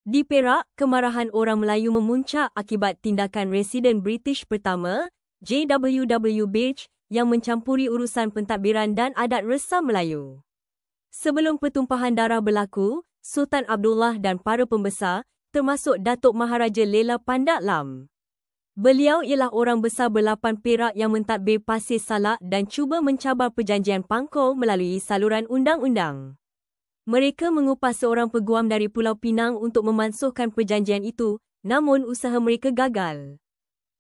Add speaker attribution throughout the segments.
Speaker 1: Di Perak, kemarahan orang Melayu memuncak akibat tindakan residen British pertama, JWW Beach, yang mencampuri urusan pentadbiran dan adat resam Melayu. Sebelum pertumpahan darah berlaku, Sultan Abdullah dan para pembesar, termasuk Datuk Maharaja Lela Pandak Lam. Beliau ialah orang besar berlapan Perak yang mentadbir Pasir Salak dan cuba mencabar perjanjian Pangkor melalui saluran undang-undang. Mereka mengupas seorang peguam dari Pulau Pinang untuk memansuhkan perjanjian itu, namun usaha mereka gagal.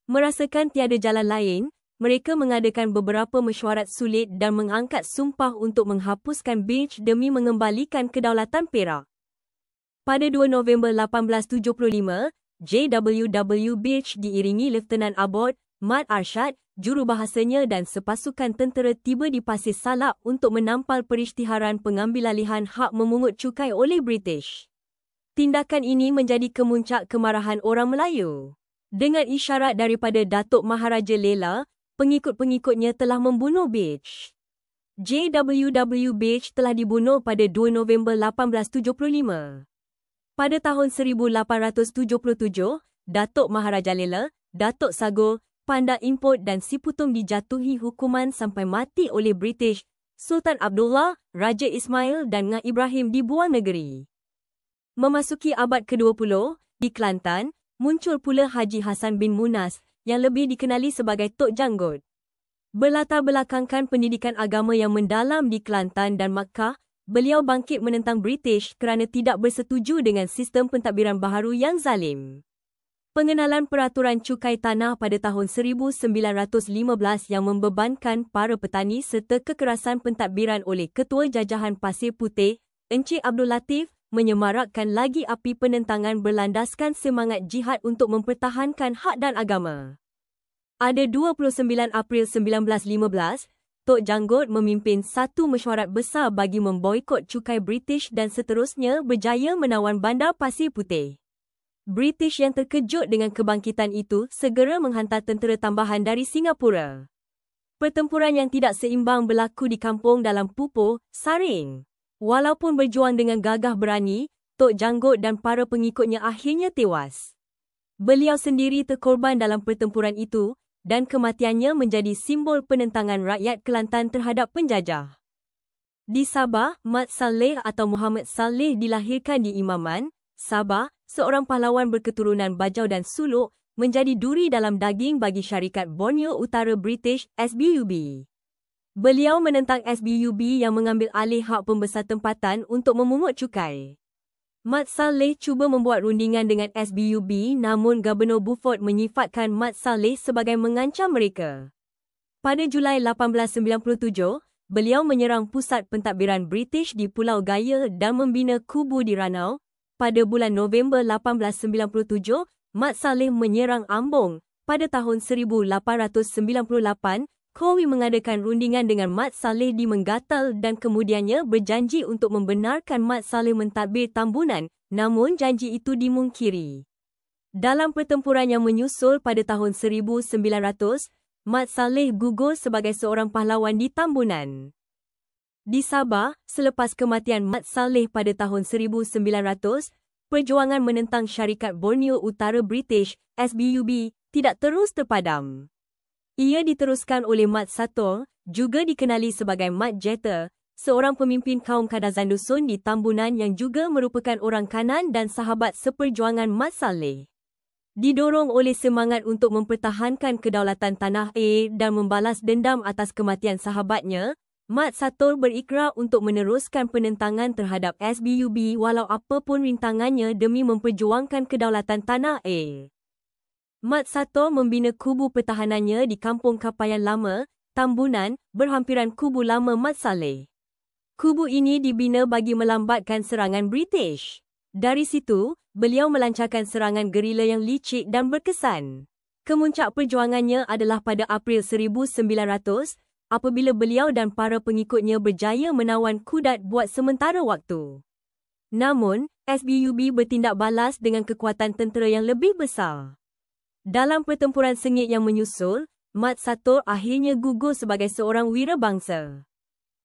Speaker 1: Merasakan tiada jalan lain, mereka mengadakan beberapa mesyuarat sulit dan mengangkat sumpah untuk menghapuskan Beach demi mengembalikan kedaulatan Perak. Pada 2 November 1875, JWW Beach diiringi Lieutenant Abbott, Mat Arsyad, jurubahasanya dan sepasukan tentera tiba di Pasir Salak untuk menampal perisytiharan pengambilalihan hak memungut cukai oleh British. Tindakan ini menjadi kemuncak kemarahan orang Melayu. Dengan isyarat daripada Datuk Maharaja Lela, pengikut-pengikutnya telah membunuh Beach. JWW Beach telah dibunuh pada 2 November 1875. Pada tahun 1877, Datuk Maharaja Lela, Datuk Sagor, Pandak Import dan Siputum dijatuhi hukuman sampai mati oleh British. Sultan Abdullah, Raja Ismail dan Ngah Ibrahim dibuang negeri. Memasuki abad ke-20, di Kelantan, muncul pula Haji Hassan bin Munas yang lebih dikenali sebagai Tok Janggut. Berlatar belakangkan pendidikan agama yang mendalam di Kelantan dan Makkah, beliau bangkit menentang British kerana tidak bersetuju dengan sistem pentadbiran baharu yang zalim. Pengenalan peraturan cukai tanah pada tahun 1915 yang membebankan para petani serta kekerasan pentadbiran oleh Ketua Jajahan Pasir Putih, Encik Abdul Latif, menyemarakkan lagi api penentangan berlandaskan semangat jihad untuk mempertahankan hak dan agama. Pada 29 April 1915, Tok Janggut memimpin satu mesyuarat besar bagi memboikot cukai British dan seterusnya berjaya menawan Bandar Pasir Putih. British yang terkejut dengan kebangkitan itu segera menghantar tentera tambahan dari Singapura. Pertempuran yang tidak seimbang berlaku di kampung dalam Pupuh, Saring. Walaupun berjuang dengan gagah berani, Tok Janggut dan para pengikutnya akhirnya tewas. Beliau sendiri terkorban dalam pertempuran itu dan kematiannya menjadi simbol penentangan rakyat Kelantan terhadap penjajah. Di Sabah, Mat Salleh atau Muhammad Salleh dilahirkan di Imaman, Sabah, seorang pahlawan berketurunan Bajau dan Suluk, menjadi duri dalam daging bagi syarikat Borneo Utara British, SBUB. Beliau menentang SBUB yang mengambil alih hak pembesar tempatan untuk memungut cukai. Mat Salleh cuba membuat rundingan dengan SBUB namun Gubernur Beaufort menyifatkan Mat Salleh sebagai mengancam mereka. Pada Julai 1897, beliau menyerang pusat pentadbiran British di Pulau Gaya dan membina kubu di Ranau. Pada bulan November 1897, Mat Salleh menyerang Ambong. Pada tahun 1898, Kowi mengadakan rundingan dengan Mat Salleh di Menggatal dan kemudiannya berjanji untuk membenarkan Mat Salleh mentadbir Tambunan, namun janji itu dimungkiri. Dalam pertempuran yang menyusul pada tahun 1900, Mat Salleh gugur sebagai seorang pahlawan di Tambunan. Di Sabah, selepas kematian Mat Salleh pada tahun 1900, perjuangan menentang syarikat Borneo Utara British, SBUB, tidak terus terpadam. Ia diteruskan oleh Mat Sator, juga dikenali sebagai Mat Jetta, seorang pemimpin kaum Kadazan Dusun di Tambunan yang juga merupakan orang kanan dan sahabat seperjuangan Mat Salleh. Didorong oleh semangat untuk mempertahankan kedaulatan tanah air dan membalas dendam atas kematian sahabatnya, Mat Sator berikrar untuk meneruskan penentangan terhadap SBUB walau apapun rintangannya demi memperjuangkan kedaulatan tanah air. Mat Sator membina kubu pertahanannya di Kampung Kapayan Lama, Tambunan, berhampiran kubu lama Mat Salleh. Kubu ini dibina bagi melambatkan serangan British. Dari situ, beliau melancarkan serangan gerila yang licik dan berkesan. Kemuncak perjuangannya adalah pada April 1900, apabila beliau dan para pengikutnya berjaya menawan Kudat buat sementara waktu. Namun, SBUB bertindak balas dengan kekuatan tentera yang lebih besar. Dalam pertempuran sengit yang menyusul, Mat Sator akhirnya gugur sebagai seorang wirabangsa.